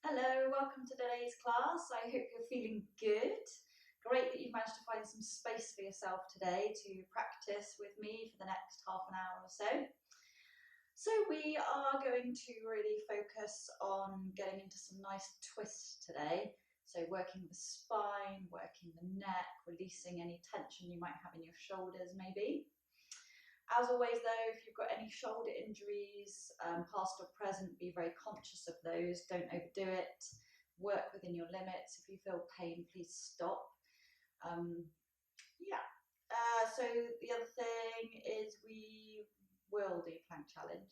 Hello, welcome to today's class. I hope you're feeling good. Great that you've managed to find some space for yourself today to practice with me for the next half an hour or so. So we are going to really focus on getting into some nice twists today. So working the spine, working the neck, releasing any tension you might have in your shoulders maybe. As always though, if you've got any shoulder injuries, past or present, be very conscious of those. Don't overdo it. Work within your limits. If you feel pain, please stop. So the other thing is we will do plank challenge.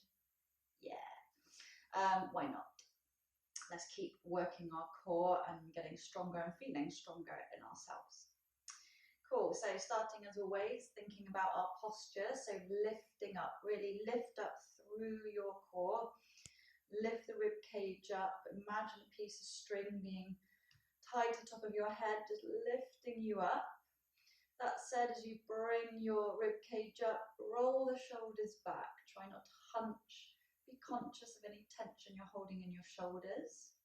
Yeah. Why not? Let's keep working our core and getting stronger and feeling stronger in ourselves. Cool, so starting as always, thinking about our posture, so lifting up, really lift up through your core, lift the rib cage up, imagine a piece of string being tied to the top of your head, just lifting you up. That said, as you bring your rib cage up, roll the shoulders back, try not to hunch, be conscious of any tension you're holding in your shoulders.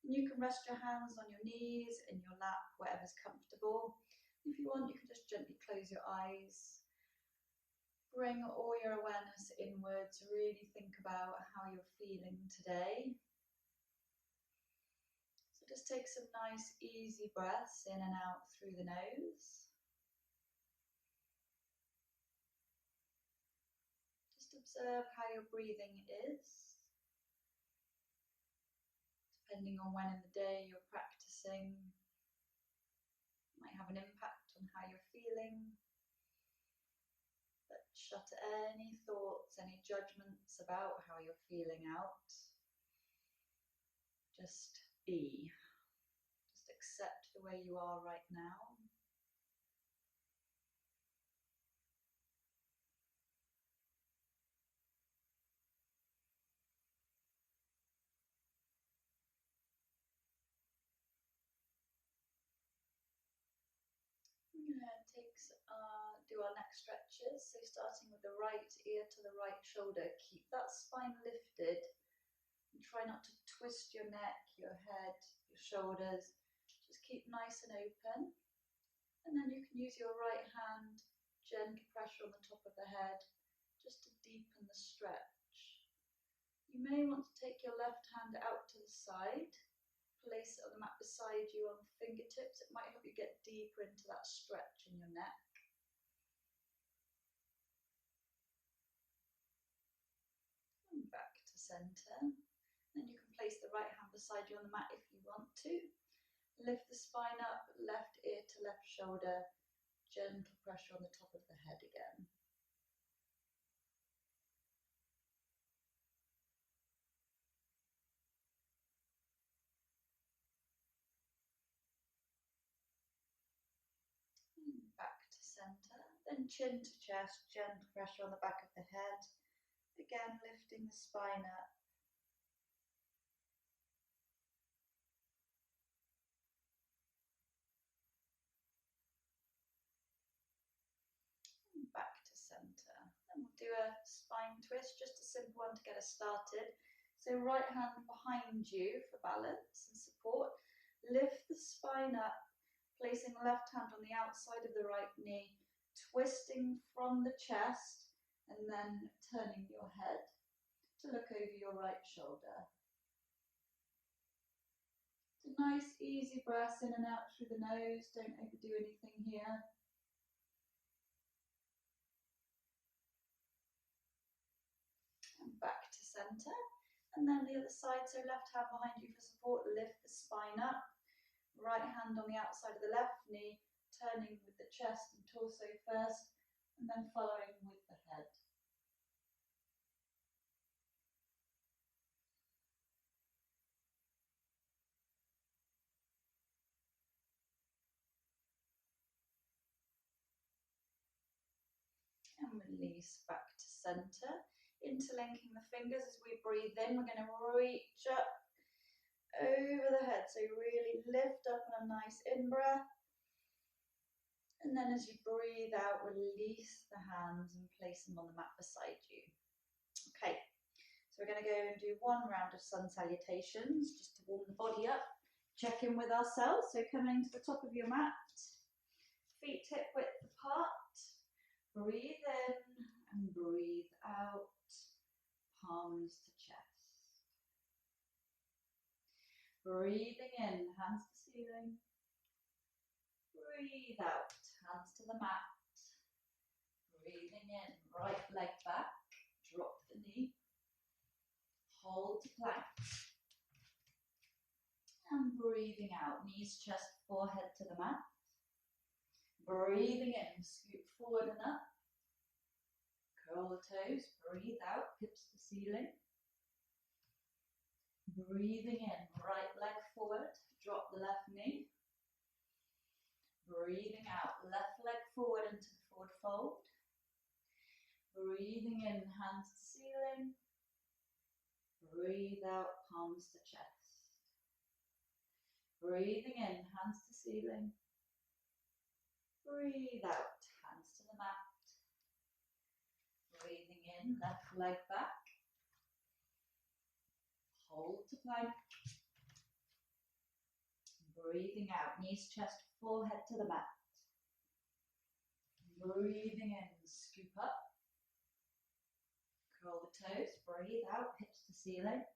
And you can rest your hands on your knees, in your lap, whatever's comfortable. If you want, you can just gently close your eyes. Bring all your awareness inwards. Really think about how you're feeling today. So just take some nice, easy breaths in and out through the nose. Just observe how your breathing is. Depending on when in the day you're practicing, might have an impact on how you're feeling. But shut any thoughts, any judgments about how you're feeling out. Just be. Just accept the way you are right now. Do our neck stretches. So starting with the right ear to the right shoulder, keep that spine lifted and try not to twist your neck, your head, your shoulders. Just keep nice and open. And then you can use your right hand, gentle pressure on the top of the head, just to deepen the stretch. You may want to take your left hand out to the side, place it on the mat beside you on fingertips. It might help you get deeper into that stretch in your neck. And back to centre. Then you can place the right hand beside you on the mat if you want to. Lift the spine up, left ear to left shoulder, gentle pressure on the top of the head again. Back to centre, then chin to chest, gentle pressure on the back of the head. Again, lifting the spine up. And back to centre. Then we'll do a spine twist, just a simple one to get us started. So right hand behind you for balance and support. Lift the spine up, placing the left hand on the outside of the right knee, twisting from the chest and then turning your head to look over your right shoulder. It's a nice easy breath in and out through the nose, don't overdo anything here. And back to centre. And then the other side, so left hand behind you for support, lift the spine up. Right hand on the outside of the left knee, turning with the chest and torso first, and then following with the head. And release back to centre. Interlinking the fingers as we breathe in, we're going to reach up over the head, so really lift up on a nice in-breath. And then as you breathe out, release the hands and place them on the mat beside you. Okay, so we're going to go and do one round of sun salutations just to warm the body up, check in with ourselves. So coming to the top of your mat, feet hip width apart, breathe in and breathe out, palms to chest. Breathing in, hands to ceiling. Breathe out, hands to the mat. Breathing in, right leg back, drop the knee, hold to plank. And breathing out, knees, chest, forehead to the mat. Breathing in, scoop forward and up. Curl the toes, breathe out, hips to ceiling. Breathing in, right leg forward, drop the left knee. Breathing out, left leg forward into the forward fold. Breathing in, hands to ceiling. Breathe out, palms to chest. Breathing in, hands to ceiling. Breathe out, hands to the mat. Breathing in, left leg back. Hold to plank. Breathing out, knees, chest, forehead to the mat. Breathing in, scoop up. Curl the toes, breathe out, hips to ceiling.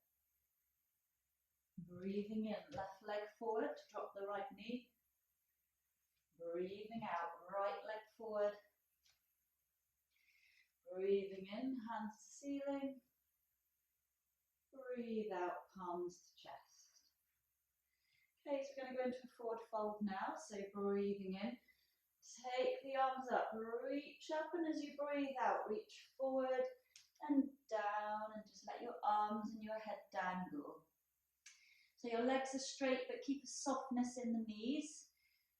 Breathing in, left leg forward, drop the right knee. Breathing out, right leg forward. Breathing in, hands to ceiling. Breathe out, palms to chest. Okay, so we're going to go into a forward fold now. So breathing in, take the arms up, reach up, and as you breathe out, reach forward and down, and just let your arms and your head dangle. So your legs are straight, but keep a softness in the knees.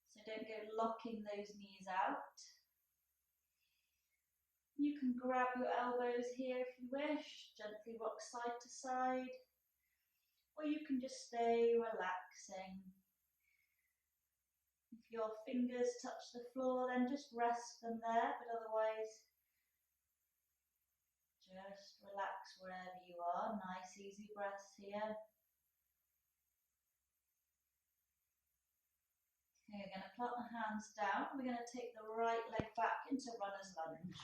So don't go locking those knees out. You can grab your elbows here if you wish, gently rock side to side, or you can just stay relaxing. If your fingers touch the floor, then just rest them there, but otherwise, just relax wherever you are. Nice, easy breaths here. Okay, we're going to plant the hands down. We're going to take the right leg back into runner's lunge.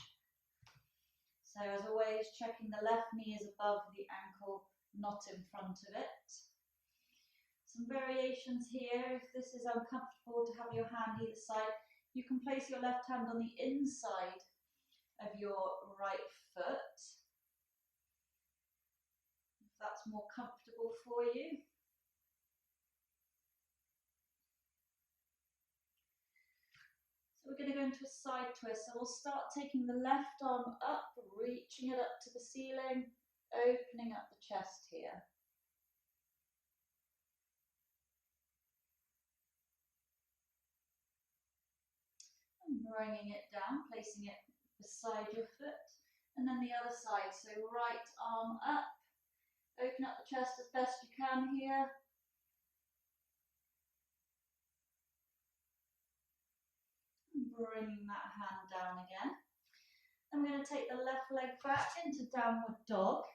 So as always, checking the left knee is above the ankle, not in front of it. Some variations here. If this is uncomfortable to have your hand either side, you can place your left hand on the inside of your right foot, if that's more comfortable for you. So we're going to go into a side twist. So we'll start taking the left arm up, reaching it up to the ceiling, opening up the chest here. And bringing it down, placing it beside your foot. And then the other side, so right arm up, open up the chest as best you can here. And bringing that hand down again. I'm going to take the left leg back into downward dog.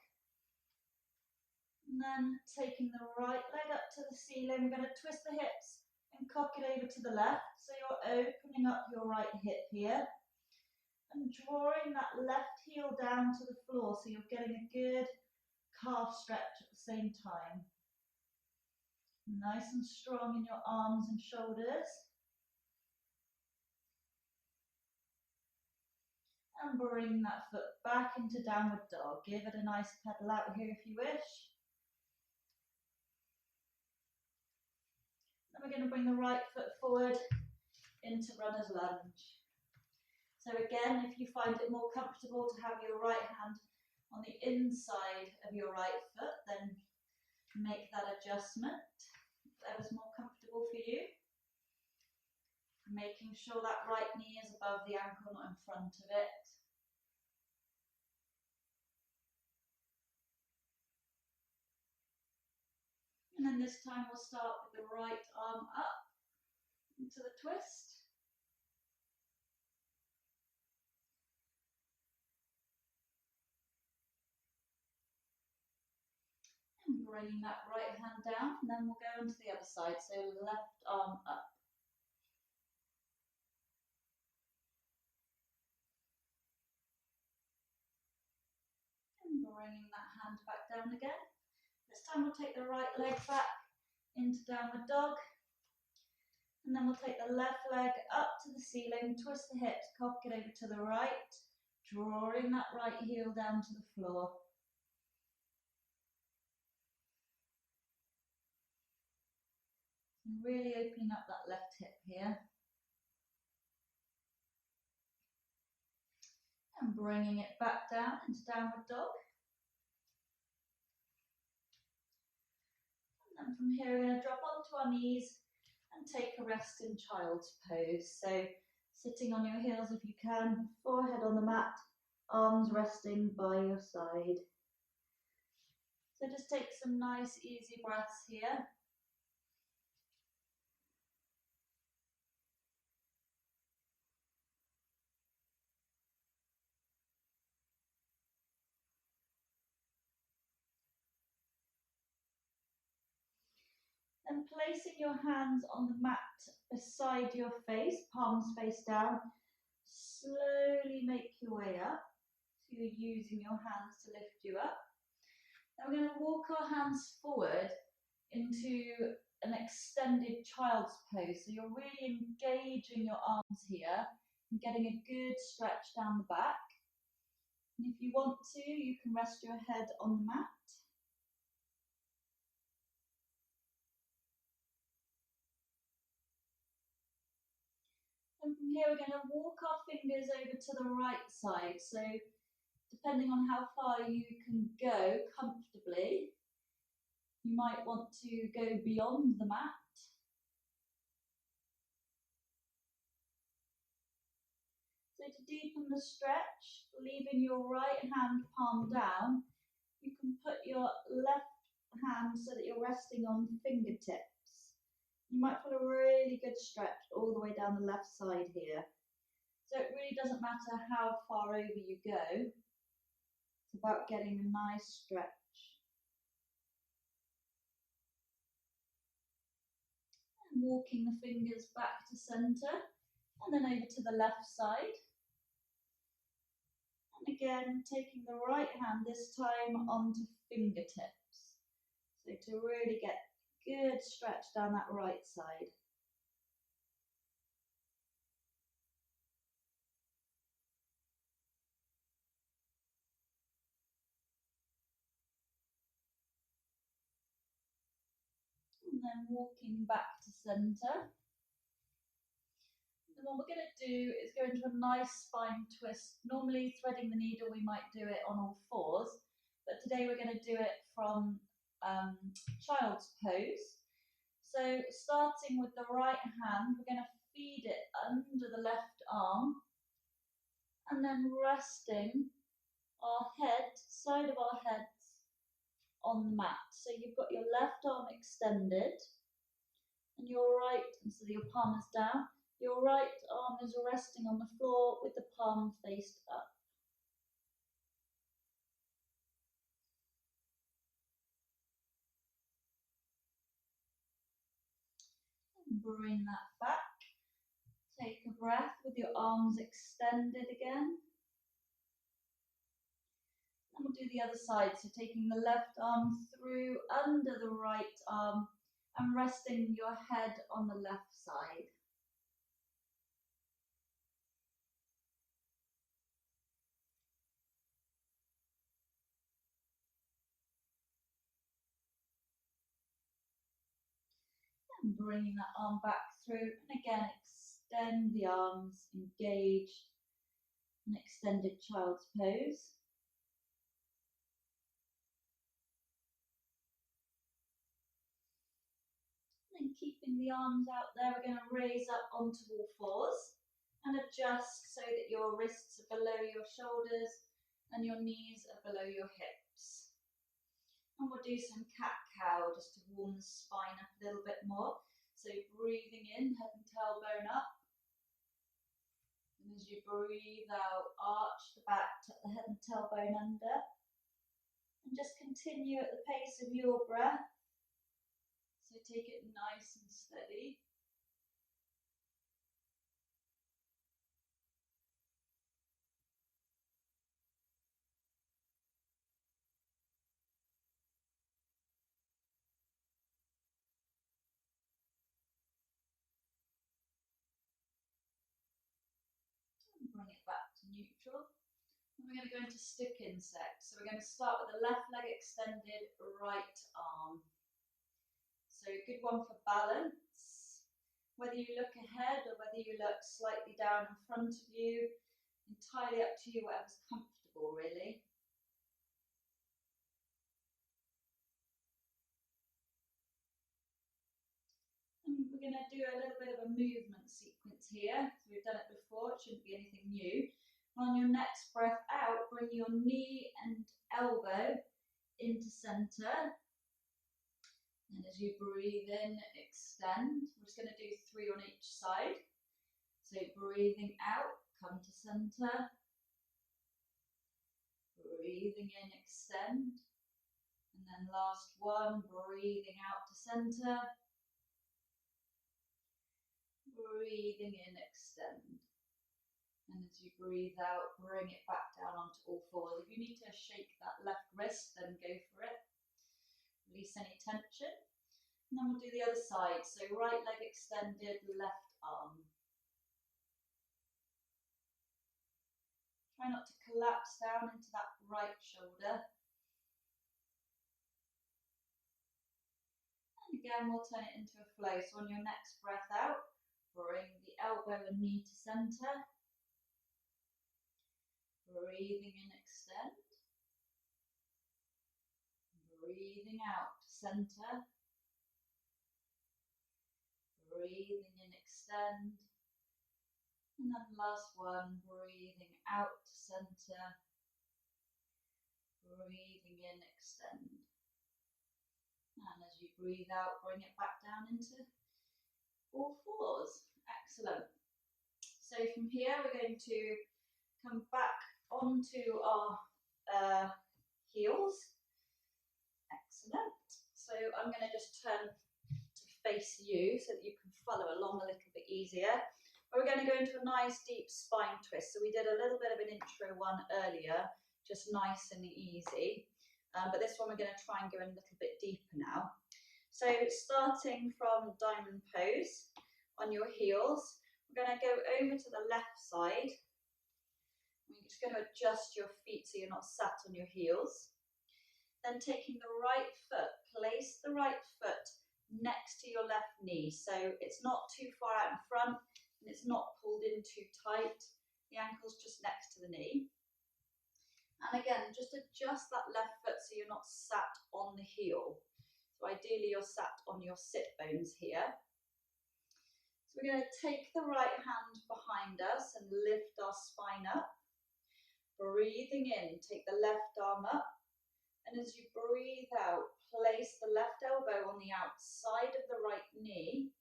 And then taking the right leg up to the ceiling, we're going to twist the hips and cock it over to the left. So you're opening up your right hip here. And drawing that left heel down to the floor, so you're getting a good calf stretch at the same time. Nice and strong in your arms and shoulders. And bring that foot back into downward dog. Give it a nice pedal out here if you wish. Then we're going to bring the right foot forward into runner's lunge. So again, if you find it more comfortable to have your right hand on the inside of your right foot, then make that adjustment, whatever's more comfortable for you. Making sure that right knee is above the ankle, not in front of it. And then this time we'll start with the right arm up into the twist. And bringing that right hand down, and then we'll go onto the other side. So left arm up. And bringing that hand back down again. This time we'll take the right leg back into downward dog. And then we'll take the left leg up to the ceiling, twist the hips, cock it over to the right, drawing that right heel down to the floor. And really opening up that left hip here. And bringing it back down into downward dog. And then from here we're going to drop onto our knees and take a rest in child's pose. So sitting on your heels if you can, forehead on the mat, arms resting by your side. So just take some nice easy breaths here. And placing your hands on the mat beside your face, palms face down, slowly make your way up. So you're using your hands to lift you up. Now we're going to walk our hands forward into an extended child's pose. So you're really engaging your arms here and getting a good stretch down the back. And if you want to, you can rest your head on the mat. And from here, we're going to walk our fingers over to the right side. So depending on how far you can go comfortably, you might want to go beyond the mat. So to deepen the stretch, leaving your right hand palm down, you can put your left hand so that you're resting on fingertips. You might feel a really good stretch all the way down the left side here. So it really doesn't matter how far over you go. It's about getting a nice stretch. And walking the fingers back to center and then over to the left side. And again, taking the right hand this time onto fingertips. So to really get good stretch down that right side. And then walking back to center. And what we're going to do is go into a nice spine twist. Normally threading the needle, we might do it on all fours, but today we're going to do it from child's pose. So starting with the right hand, we're going to feed it under the left arm and then resting our head, side of our heads on the mat. So you've got your left arm extended and your right, and so your palm is down, your right arm is resting on the floor with the palm faced up. Bring that back. Take a breath with your arms extended again. And we'll do the other side. So taking the left arm through under the right arm and resting your head on the left side. And bringing that arm back through, and again extend the arms, engage an extended child's pose. And then keeping the arms out there, we're going to raise up onto all fours and adjust so that your wrists are below your shoulders and your knees are below your hips. And we'll do some cat-cow just to warm the spine up a little bit more. So breathing in, head and tailbone up. And as you breathe out, arch the back, tuck the head and tailbone under. And And just continue at the pace of your breath. So take it nice and steady. Bring it back to neutral. And we're going to go into stick insect. So we're going to start with the left leg extended, right arm. So a good one for balance. Whether you look ahead or whether you look slightly down in front of you, entirely up to you, whatever's comfortable really. And we're going to do a little bit of a movement sequence here. So we've done it before, it shouldn't be anything new. On your next breath out, bring your knee and elbow into centre. And as you breathe in, extend. We're just going to do 3 on each side. So breathing out, come to centre. Breathing in, extend. And then last one, breathing out to centre. Breathing in, extend. And as you breathe out, bring it back down onto all fours. If you need to shake that left wrist, then go for it. Release any tension. And then we'll do the other side. So right leg extended, left arm. Try not to collapse down into that right shoulder. And again, we'll turn it into a flow. So on your next breath out, bring the elbow and knee to centre. Breathing in, extend. Breathing out to centre. Breathing in, extend. And then last one, breathing out to centre. Breathing in, extend. And as you breathe out, bring it back down into all fours. Excellent. So from here, we're going to come back onto our heels. Excellent. So I'm going to just turn to face you so that you can follow along a little bit easier. We're going to go into a nice deep spine twist. So we did a little bit of an intro one earlier, just nice and easy. But this one we're going to try and go in a little bit deeper now. So starting from diamond pose on your heels, we're going to go over to the left side. You're just going to adjust your feet so you're not sat on your heels. Then taking the right foot, place the right foot next to your left knee. So it's not too far out in front and it's not pulled in too tight. The ankle's just next to the knee. And again, just adjust that left foot so you're not sat on the heel. So ideally you're sat on your sit bones here. So we're going to take the right hand behind us and lift our spine up. Breathing in, take the left arm up, and as you breathe out, place the left elbow on the outside of the right knee,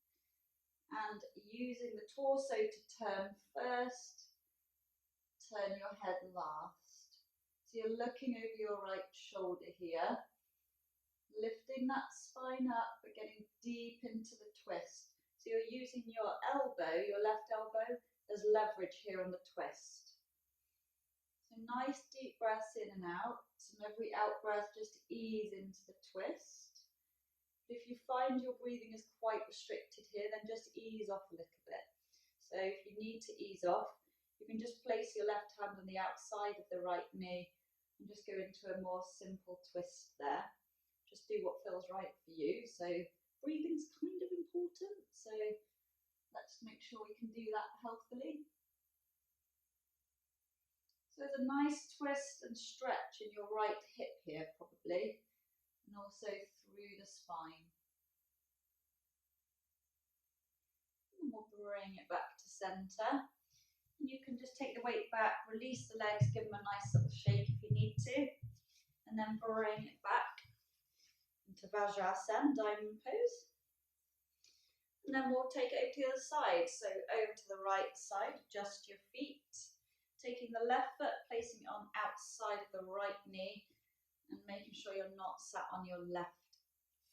and using the torso to turn first, turn your head last. So you're looking over your right shoulder here, lifting that spine up, but getting deep into the twist. So you're using your elbow, your left elbow, as leverage here on the twist. So nice deep breaths in and out, and every out breath just ease into the twist. But if you find your breathing is quite restricted here, then just ease off a little bit. So if you need to ease off, you can just place your left hand on the outside of the right knee and just go into a more simple twist there. Just do what feels right for you. So breathing's kind of important, so let's make sure we can do that healthily. So there's a nice twist and stretch in your right hip here probably, and also through the spine. And we'll bring it back to centre. And you can just take the weight back, release the legs, give them a nice little shake if you need to, and then bring it back into Vajrasana, diamond pose. And then we'll take it over to the other side. So over to the right side, adjust your feet. Taking the left foot, placing it on outside of the right knee, and making sure you're not sat on your left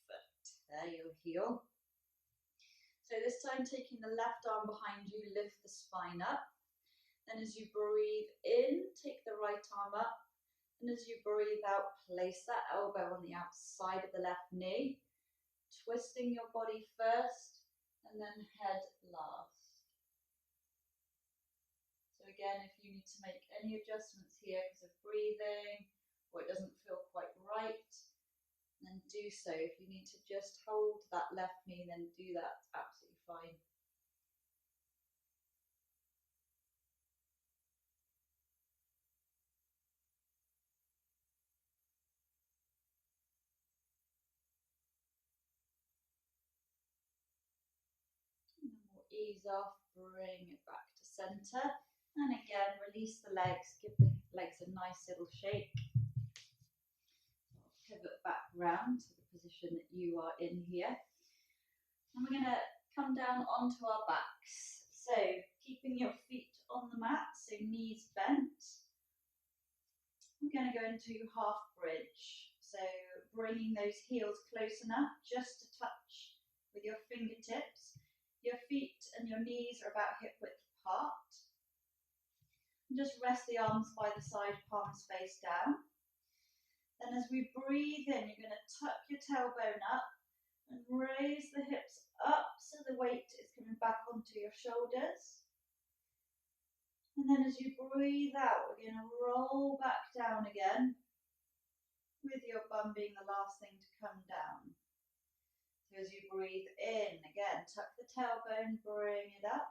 foot. There, your heel. So this time, taking the left arm behind you, lift the spine up. Then as you breathe in, take the right arm up. And as you breathe out, place that elbow on the outside of the left knee, twisting your body first and then head last. So again, if you need to make any adjustments here because of breathing or it doesn't feel quite right, then do so. If you need to just hold that left knee, then do that. It's absolutely fine. And then we'll ease off, bring it back to center. And again, release the legs, give the legs a nice little shake. Pivot back round to the position that you are in here. And we're going to come down onto our backs. So keeping your feet on the mat, so knees bent. We're going to go into half bridge. So bringing those heels close enough just to touch with your fingertips. Your feet and your knees are about hip width apart. And just rest the arms by the side, palms face down. Then as we breathe in, you're going to tuck your tailbone up and raise the hips up so the weight is coming back onto your shoulders. And then as you breathe out, we're going to roll back down again, with your bum being the last thing to come down. So as you breathe in, again, tuck the tailbone, bring it up.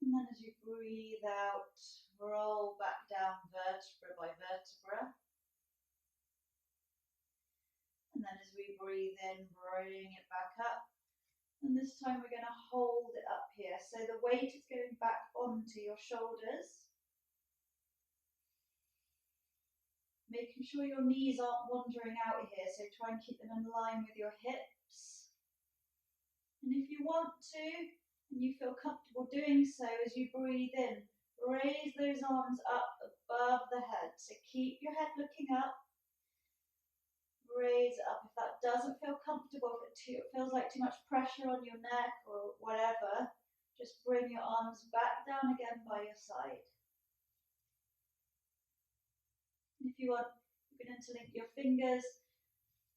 And then as you breathe out, roll back down vertebra by vertebra. And then as we breathe in, bring it back up. And this time we're going to hold it up here. So the weight is going back onto your shoulders. Making sure your knees aren't wandering out here. So try and keep them in line with your hips. And if you want to, and you feel comfortable doing so, as you breathe in, raise those arms up above the head. So keep your head looking up. Raise it up. If that doesn't feel comfortable, if it feels like too much pressure on your neck or whatever, just bring your arms back down again by your side. And if you want, you can interlink your fingers,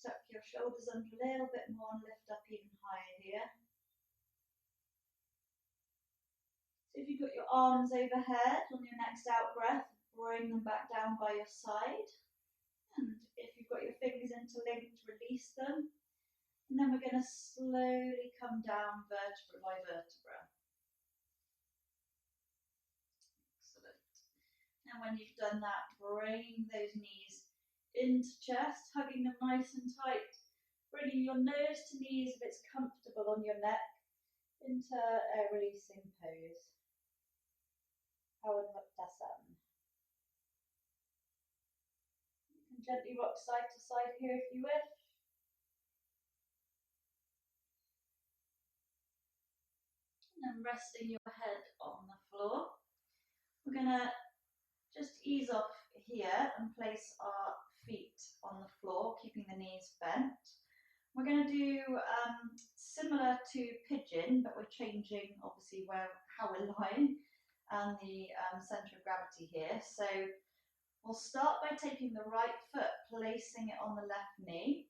tuck your shoulders under a little bit more and lift up even higher here. So if you've got your arms overhead, on your next out breath, bring them back down by your side. And if you've got your fingers interlinked, release them. And then we're going to slowly come down vertebra by vertebra. Excellent. And when you've done that, bring those knees into chest, hugging them nice and tight. Bringing your nose to knees if it's comfortable on your neck, into a releasing pose. Pawanottasana. You can gently rock side to side here if you wish. And then resting your head on the floor. We're going to just ease off here and place our feet on the floor, keeping the knees bent. We're going to do similar to pigeon, but we're changing obviously how we're lying and the centre of gravity here. So we'll start by taking the right foot, placing it on the left knee,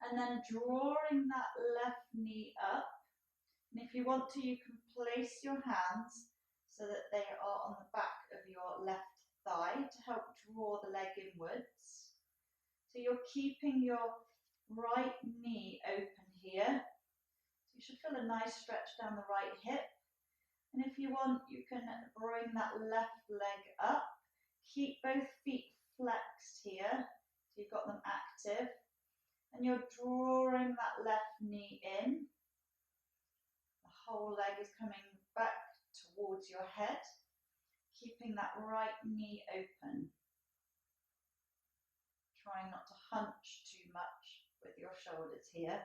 and then drawing that left knee up. And if you want to, you can place your hands so that they are on the back of your left thigh to help draw the leg inwards. So you're keeping your right knee open here. So you should feel a nice stretch down the right hip. And if you want, you can bring that left leg up. Keep both feet flexed here, so you've got them active. And you're drawing that left knee in. The whole leg is coming back towards your head, keeping that right knee open. Trying not to hunch too much with your shoulders here.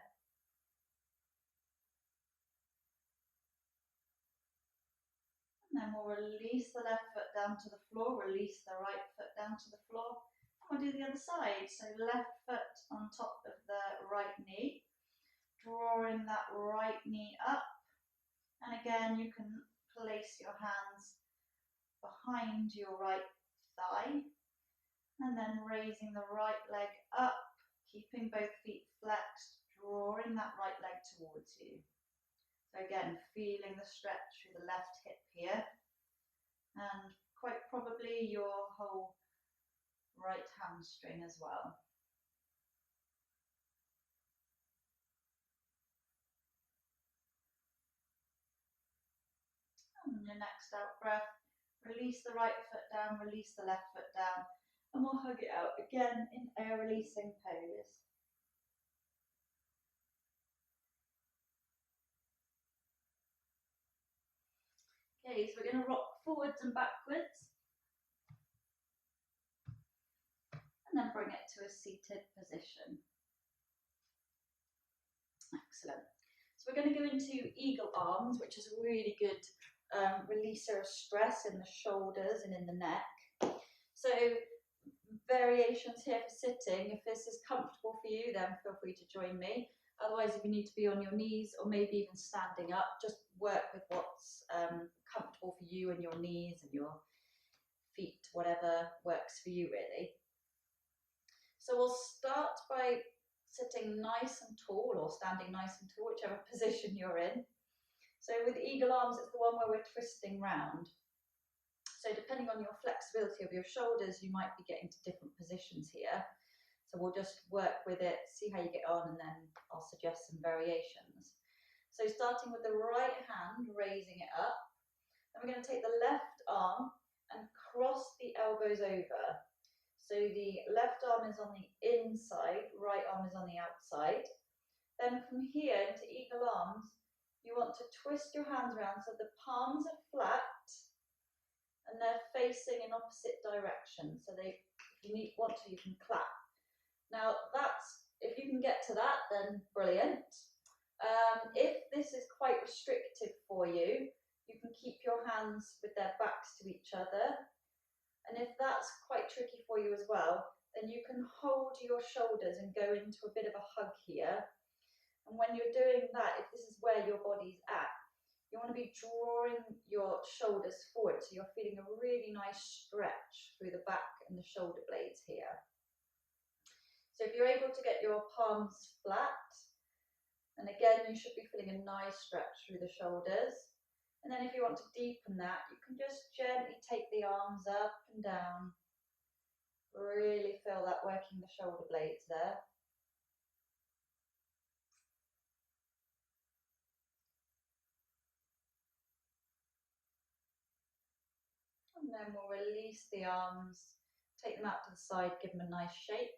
And then we'll release the left foot down to the floor, release the right foot down to the floor. And we'll do the other side. So left foot on top of the right knee, drawing that right knee up. And again, you can place your hands behind your right thigh, and then raising the right leg up, keeping both feet flexed, drawing that right leg towards you. So again, feeling the stretch through the left hip here, and quite probably your whole right hamstring as well. And your next out breath, release the right foot down, release the left foot down, and we'll hug it out again in air releasing pose. Okay, so we're going to rock forwards and backwards, and then bring it to a seated position. Excellent. So we're going to go into eagle arms, which is a really good releaser of stress in the shoulders and in the neck. So variations here for sitting. If this is comfortable for you, then feel free to join me. Otherwise, if you need to be on your knees or maybe even standing up, just work with what's comfortable for you and your knees and your feet, whatever works for you really. So we'll start by sitting nice and tall or standing nice and tall, whichever position you're in. So with eagle arms, it's the one where we're twisting round. So depending on your flexibility of your shoulders, you might be getting to different positions here. So we'll just work with it, see how you get on, and then I'll suggest some variations. So starting with the right hand, raising it up. Then we're going to take the left arm and cross the elbows over. So the left arm is on the inside, right arm is on the outside. Then from here into eagle arms, you want to twist your hands around so the palms are flat and they're facing in opposite directions. So if you want to, you can clap. Now if you can get to that, then brilliant. If this is quite restrictive for you, you can keep your hands with their backs to each other. And if that's quite tricky for you as well, then you can hold your shoulders and go into a bit of a hug here. And when you're doing that, if this is where your body's at, you want to be drawing your shoulders forward so you're feeling a really nice stretch through the back and the shoulder blades here. So if you're able to get your palms flat, and again you should be feeling a nice stretch through the shoulders. And then if you want to deepen that, you can just gently take the arms up and down. Really feel that working the shoulder blades there. And then we'll release the arms, take them out to the side, give them a nice shake.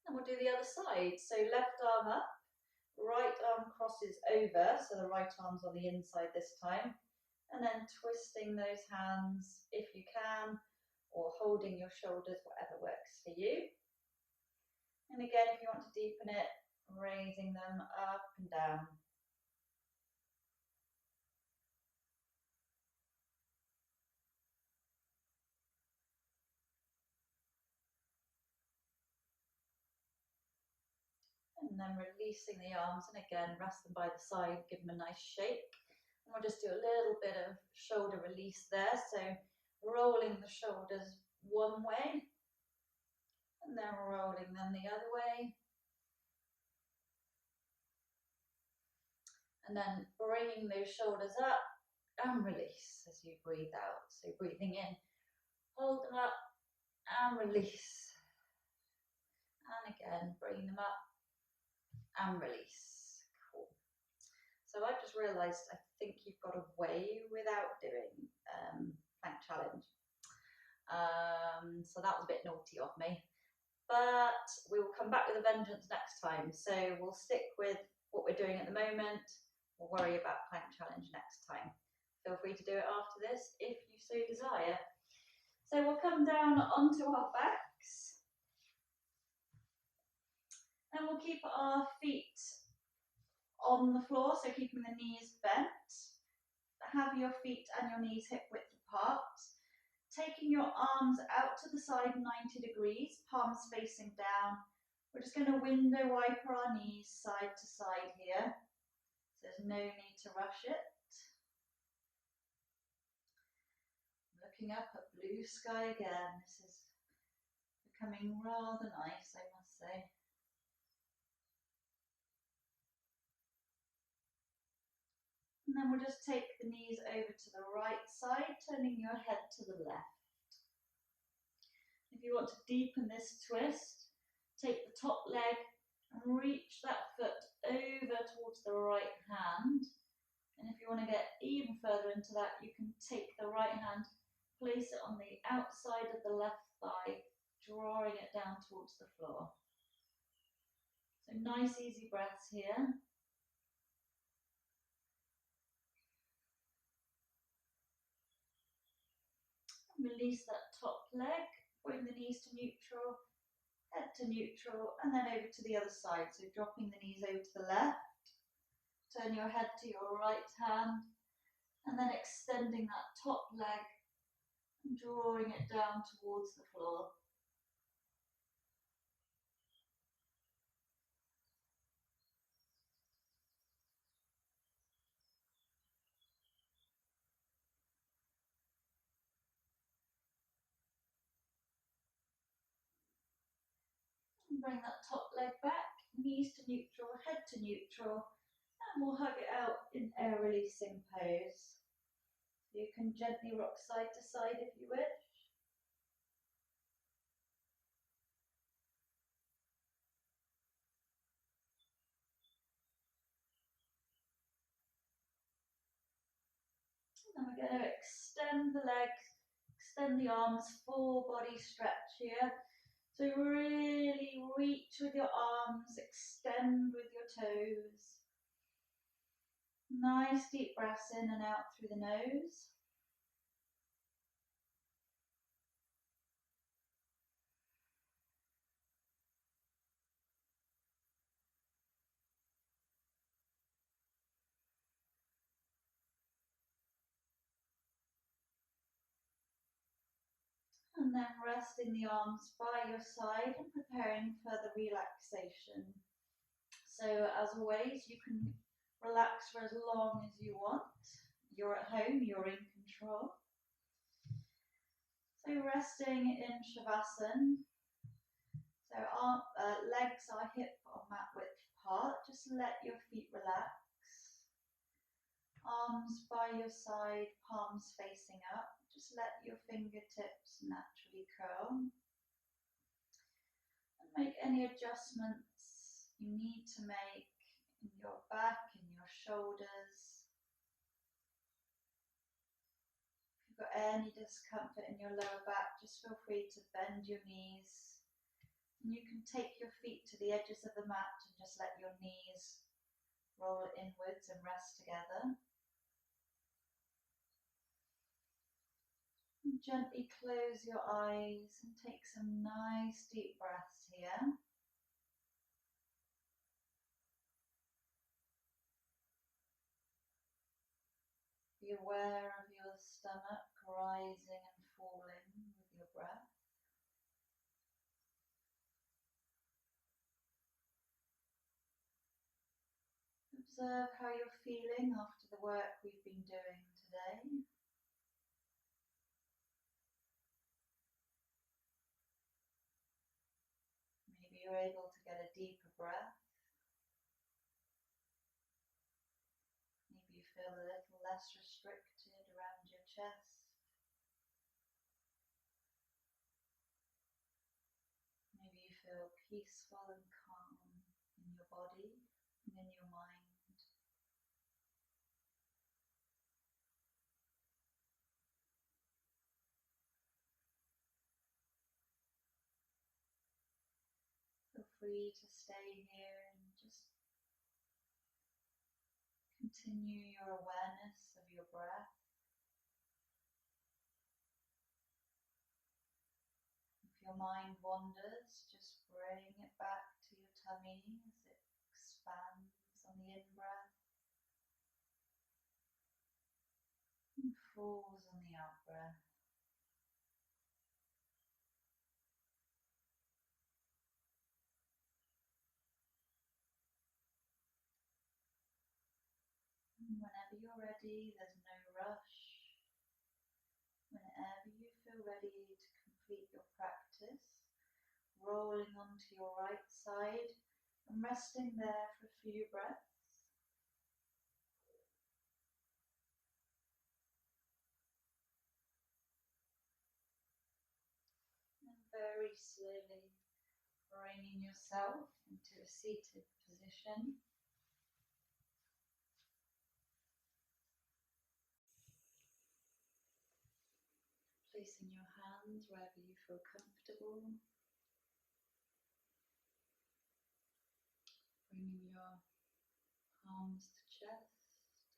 And we'll do the other side. So left arm up, right arm crosses over, so the right arm's on the inside this time. And then twisting those hands if you can, or holding your shoulders, whatever works for you. And again, if you want to deepen it, raising them up and down. And then releasing the arms, and again, rest them by the side, give them a nice shake. And we'll just do a little bit of shoulder release there. So rolling the shoulders one way, and then rolling them the other way. And then bringing those shoulders up and release as you breathe out. So breathing in, hold them up and release. And again, bring them up and release. Cool. So I've just realised I think you've got away without doing plank challenge. So that was a bit naughty of me. But we will come back with a vengeance next time. So we'll stick with what we're doing at the moment. We'll worry about plank challenge next time. Feel free to do it after this if you so desire. So we'll come down onto our backs. And we'll keep our feet on the floor, so keeping the knees bent. Have your feet and your knees hip width apart. Taking your arms out to the side 90 degrees, palms facing down. We're just going to window wiper our knees side to side here. So there's no need to rush it. Looking up at blue sky again. This is becoming rather nice, I must say. And then we'll just take the knees over to the right side, turning your head to the left. If you want to deepen this twist, take the top leg and reach that foot over towards the right hand. And if you want to get even further into that, you can take the right hand, place it on the outside of the left thigh, drawing it down towards the floor. So nice easy breaths here. Release that top leg, bring the knees to neutral, head to neutral, and then over to the other side. So dropping the knees over to the left, turn your head to your right hand, and then extending that top leg and drawing it down towards the floor. And bring that top leg back, knees to neutral, head to neutral, and we'll hug it out in air releasing pose. You can gently rock side to side if you wish. And we're going to extend the legs, extend the arms, full body stretch here. So really reach with your arms, extend with your toes. Nice deep breaths in and out through the nose. And then resting the arms by your side and preparing for the relaxation. So as always, you can relax for as long as you want. You're at home, you're in control. So resting in Shavasana. So our legs are hip or mat width apart. Just let your feet relax. Arms by your side, palms facing up. Just let your fingertips naturally curl. And make any adjustments you need to make in your back, in your shoulders. If you've got any discomfort in your lower back, just feel free to bend your knees. And you can take your feet to the edges of the mat and just let your knees roll inwards and rest together. And gently close your eyes and take some nice deep breaths here. Be aware of your stomach rising and falling with your breath. Observe how you're feeling after the work we've been doing today. Maybe you're able to get a deeper breath. Maybe you feel a little less restricted around your chest. Maybe you feel peaceful and calm in your body and in your mind. Feel free to stay here and just continue your awareness of your breath. If your mind wanders, just bring it back to your tummy as it expands on the in-breath and falls on the out-breath. ready, there's no rush. Whenever you feel ready to complete your practice, rolling onto your right side and resting there for a few breaths. And very slowly bringing yourself into a seated position. Placing your hands wherever you feel comfortable. Bringing your palms to chest,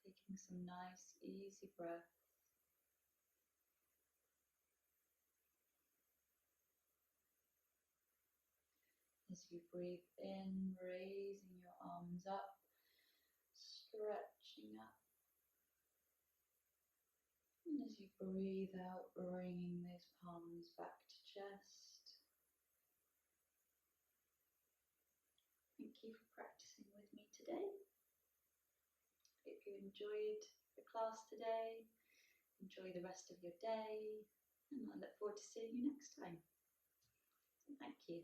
taking some nice easy breaths. As you breathe in, raising your arms up, stretching up. And as you breathe out, bringing those palms back to chest. Thank you for practicing with me today. Hope you enjoyed the class today. Enjoy the rest of your day, and I look forward to seeing you next time. So thank you.